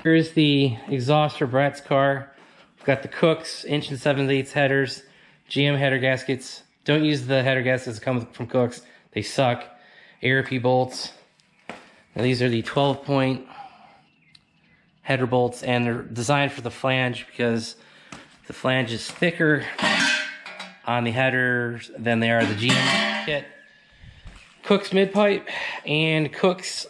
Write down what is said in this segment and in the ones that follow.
Here's the exhaust for Brett's car. We've got the Kooks 1 7/8 headers, GM header gaskets. Don't use the header gaskets that come from Kooks. They suck. ARP bolts. Now these are the 12-point header bolts, and they're designed for the flange because the flange is thicker on the headers than they are the GM kit. Kooks mid pipe and Kooks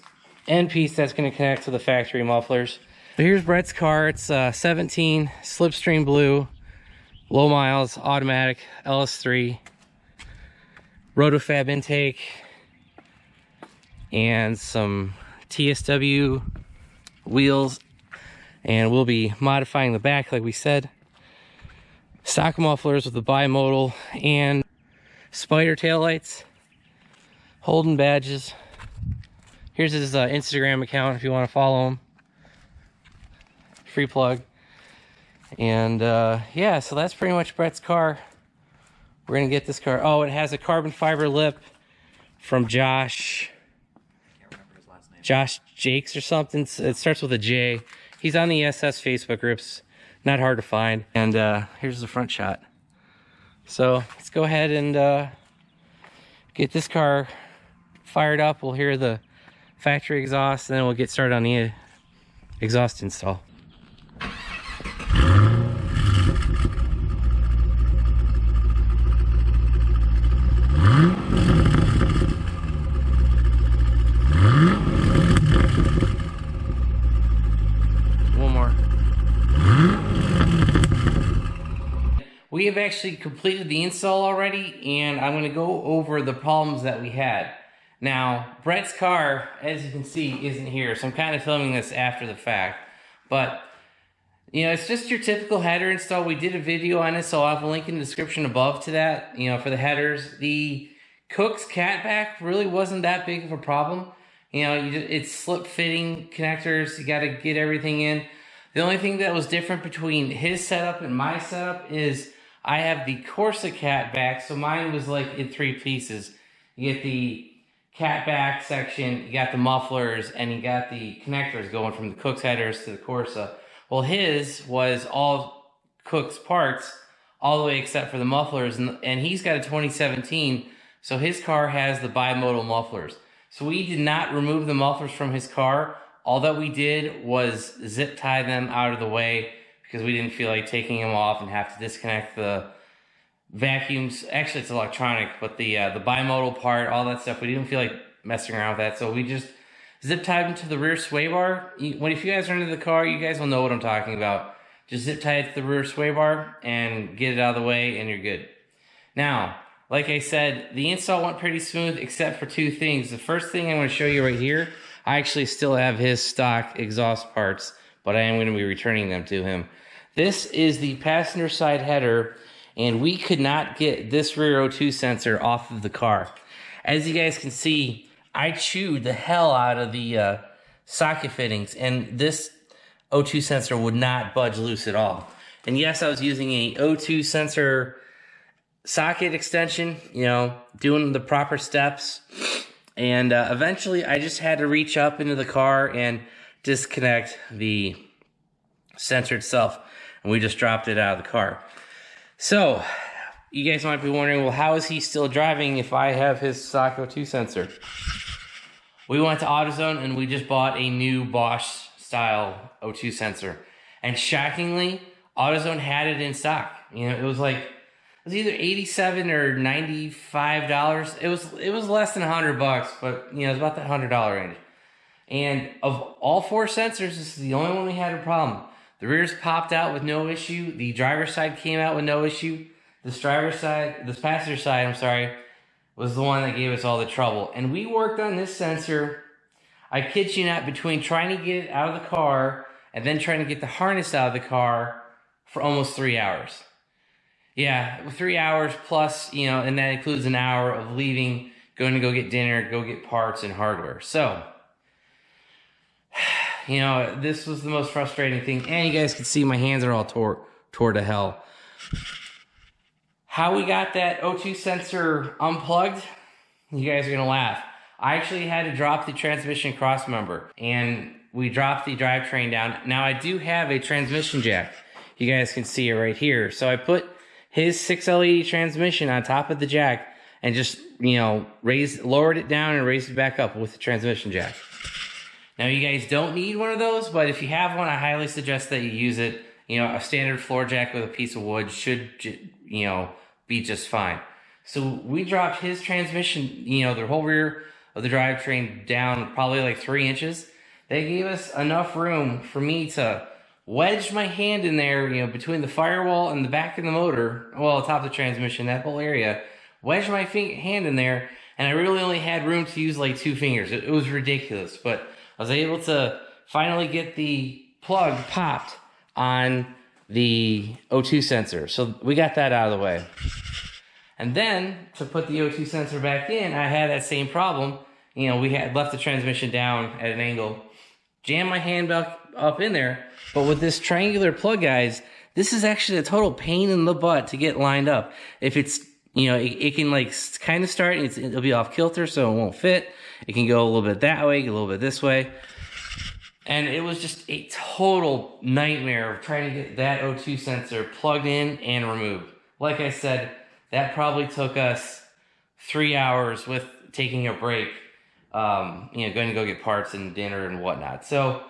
end piece that's going to connect to the factory mufflers. So here's Brett's car. It's 17 Slipstream blue, low miles, automatic, LS3, Rotofab intake, and some TSW wheels. And we'll be modifying the back like we said. Stock mufflers with the bimodal and spider taillights, Holden badges. Here's his Instagram account if you want to follow him. Free plug. And yeah, so that's pretty much Brett's car. We're gonna get this car. Oh, it has a carbon fiber lip from Josh. I can't remember his last name. Josh Jakes or something. It starts with a J. He's on the SS Facebook groups. Not hard to find. And here's the front shot. So let's go ahead and get this car fired up. We'll hear the factory exhaust, and then we'll get started on the exhaust install. We have actually completed the install already, and I'm going to go over the problems that we had. Now, Brett's car, as you can see, isn't here, so I'm kind of filming this after the fact. But, you know, it's just your typical header install. We did a video on it, so I'll have a link in the description above to that, you know, for the headers. The Kooks catback really wasn't that big of a problem. You know, it's slip-fitting connectors. You got to get everything in. The only thing that was different between his setup and my setup is I have the Corsa catback, so mine was like in 3 pieces. You get the catback section, you got the mufflers, and you got the connectors going from the Kooks headers to the Corsa. Well, his was all Kooks parts, all the way except for the mufflers, and he's got a 2017, so his car has the bimodal mufflers. So we did not remove the mufflers from his car. All that we did was zip tie them out of the way because we didn't feel like taking them off and have to disconnect the vacuums. Actually, it's electronic, but the bimodal part, all that stuff, we didn't feel like messing around with that. So we just zip tied them to the rear sway bar. If you guys are into the car, you guys will know what I'm talking about. Just zip tie it to the rear sway bar and get it out of the way, and you're good. Now, like I said, the install went pretty smooth except for 2 things. The first thing I'm going to show you right here, I actually still have his stock exhaust parts, but I am going to be returning them to him. This is the passenger side header, and we could not get this rear O2 sensor off of the car. As you guys can see, I chewed the hell out of the socket fittings, and this O2 sensor would not budge loose at all. And yes, I was using a O2 sensor socket extension, you know, doing the proper steps. And eventually I just had to reach up into the car and disconnect the sensor itself. And we just dropped it out of the car. So, you guys might be wondering, well, how is he still driving if I have his stock O2 sensor? We went to AutoZone and we just bought a new Bosch style O2 sensor. And shockingly, AutoZone had it in stock. You know, it was either $87 or $95. It was less than $100, but you know, it was about that $100 range. And of all 4 sensors, this is the only one we had a problem. The rears popped out with no issue. The driver's side came out with no issue. This passenger side, I'm sorry, was the one that gave us all the trouble. And we worked on this sensor, I kid you not, between trying to get it out of the car and then trying to get the harness out of the car for almost 3 hours. Yeah, 3 hours plus, you know, and that includes an hour of leaving, going to go get dinner, go get parts and hardware. So, you know, this was the most frustrating thing. And you guys can see my hands are all tore to hell. How we got that O2 sensor unplugged, you guys are going to laugh. I actually had to drop the transmission cross member, and we dropped the drivetrain down. Now I do have a transmission jack. You guys can see it right here. So I put his 6L80 transmission on top of the jack and just, you know, lowered it down and raised it back up with the transmission jack. Now you guys don't need one of those, but if you have one, I highly suggest that you use it. You know, a standard floor jack with a piece of wood should, you know, be just fine. So we dropped his transmission, you know, the whole rear of the drivetrain down probably like 3 inches. They gave us enough room for me to wedge my hand in there, you know, between the firewall and the back of the motor, well, top of the transmission, that whole area, wedge my hand in there, and I really only had room to use like 2 fingers. It was ridiculous, but I was able to finally get the plug popped on the O2 sensor. So we got that out of the way. And then to put the O2 sensor back in, I had that same problem. You know, we had left the transmission down at an angle, jammed my hand back up in there, but with this triangular plug, guys, this is actually a total pain in the butt to get lined up. If it's, you know, it can like kind of start, it'll be off kilter, so it won't fit. It can go a little bit that way, a little bit this way. And it was just a total nightmare of trying to get that O2 sensor plugged in and removed. Like I said, that probably took us 3 hours with taking a break, you know, going to go get parts and dinner and whatnot. So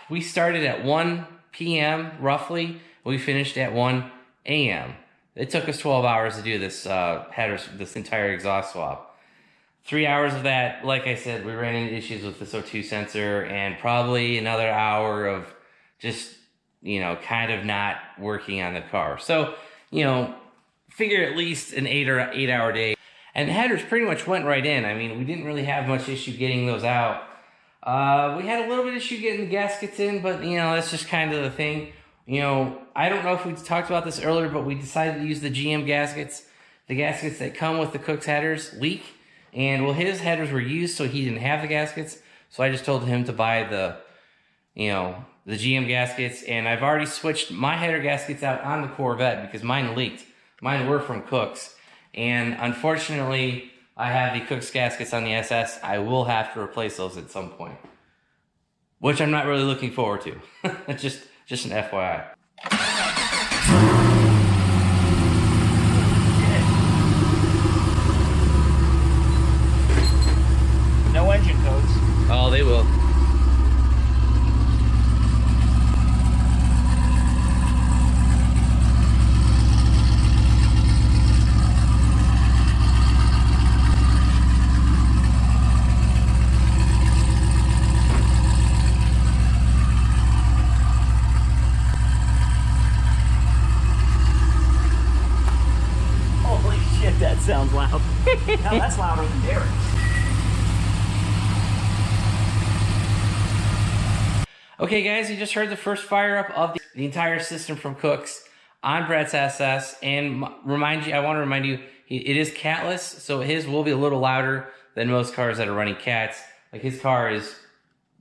we started at 1 p.m. roughly. We finished at 1 a.m. It took us 12 hours to do this this entire exhaust swap. 3 hours of that, like I said, we ran into issues with this O2 sensor, and probably another hour of just, you know, kind of not working on the car. So, you know, figure at least an 8 hour day. And the headers pretty much went right in. I mean, we didn't really have much issue getting those out. We had a little bit of issue getting the gaskets in, but, you know, that's just kind of the thing. You know, I don't know if we talked about this earlier, but we decided to use the GM gaskets. The gaskets that come with the Kooks headers leak. And, well, his headers were used, so he didn't have the gaskets. So I just told him to buy the, you know, the GM gaskets. And I've already switched my header gaskets out on the Corvette because mine leaked. Mine were from Kooks. And, unfortunately, I have the Kooks gaskets on the SS. I will have to replace those at some point, which I'm not really looking forward to. just an FYI. No engine codes. Oh, they will. Holy shit, that sounds loud. Now that's louder than Derek. Okay, guys, you just heard the first fire up of the entire system from Kooks on Brett's SS, and I want to remind you, it is catless, so his will be a little louder than most cars that are running cats. Like his car is,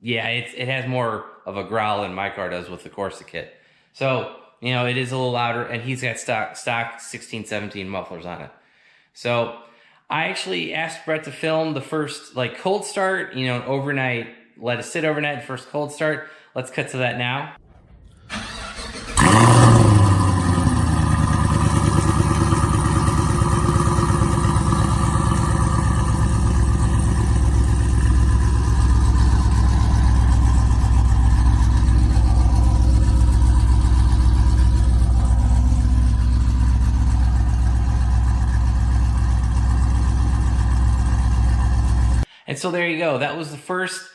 yeah, it has more of a growl than my car does with the Corsa kit. So, you know, it is a little louder, and he's got stock 16, 17 mufflers on it. So I actually asked Brett to film the first like cold start, you know, overnight, let it sit overnight, first cold start. Let's cut to that now. And so there you go. That was the first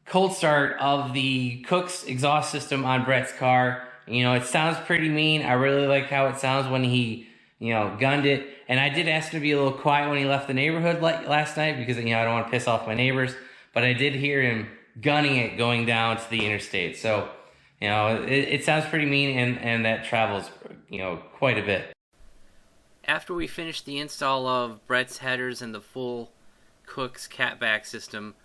cold start of the Kooks exhaust system on Brett's car. You know, it sounds pretty mean. I really like how it sounds when he, you know, gunned it. And I did ask him to be a little quiet when he left the neighborhood last night because, you know, I don't want to piss off my neighbors. But I did hear him gunning it going down to the interstate. So, you know, it sounds pretty mean, and that travels, you know, quite a bit. After we finished the install of Brett's headers and the full Kooks catback system,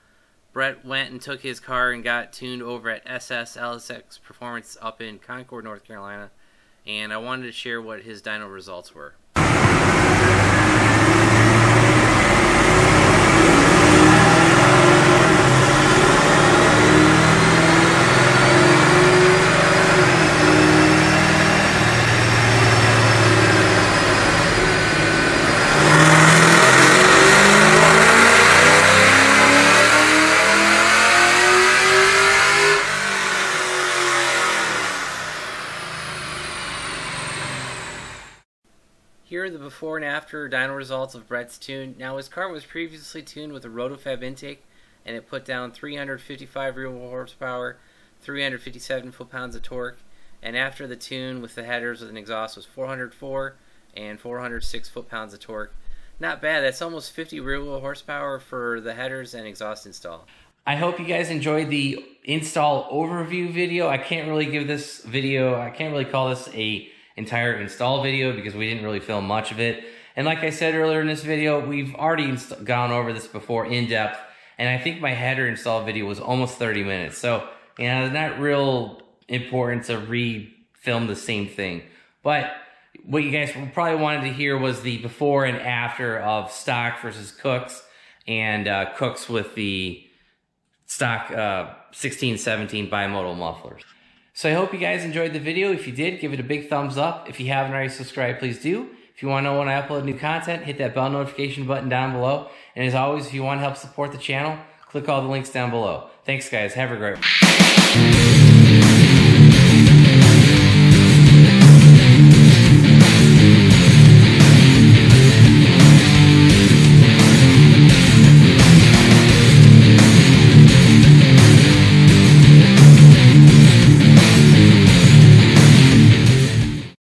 Brett went and took his car and got tuned over at SS LSX Performance up in Concord, North Carolina, and I wanted to share what his dyno results were. before and after dyno results of Brett's tune. Now his car was previously tuned with a rotofab intake, and it put down 355 real horsepower, 357 foot-pounds of torque, and after the tune with the headers with an exhaust was 404 and 406 foot-pounds of torque. Not bad. That's almost 50 real horsepower for the headers and exhaust install. I hope you guys enjoyed the install overview video. I can't really call this a entire install video because we didn't really film much of it. And like I said earlier in this video, we've already gone over this before in depth, and I think my header install video was almost 30 minutes. So, you know, it's not real important to re-film the same thing. But what you guys probably wanted to hear was the before and after of stock versus Kooks, and Kooks with the stock 16-17 bimodal mufflers. So I hope you guys enjoyed the video. If you did, give it a big thumbs up. If you haven't already subscribed, please do. If you want to know when I upload new content, hit that bell notification button down below. And as always, if you want to help support the channel, click all the links down below. Thanks guys, have a great one.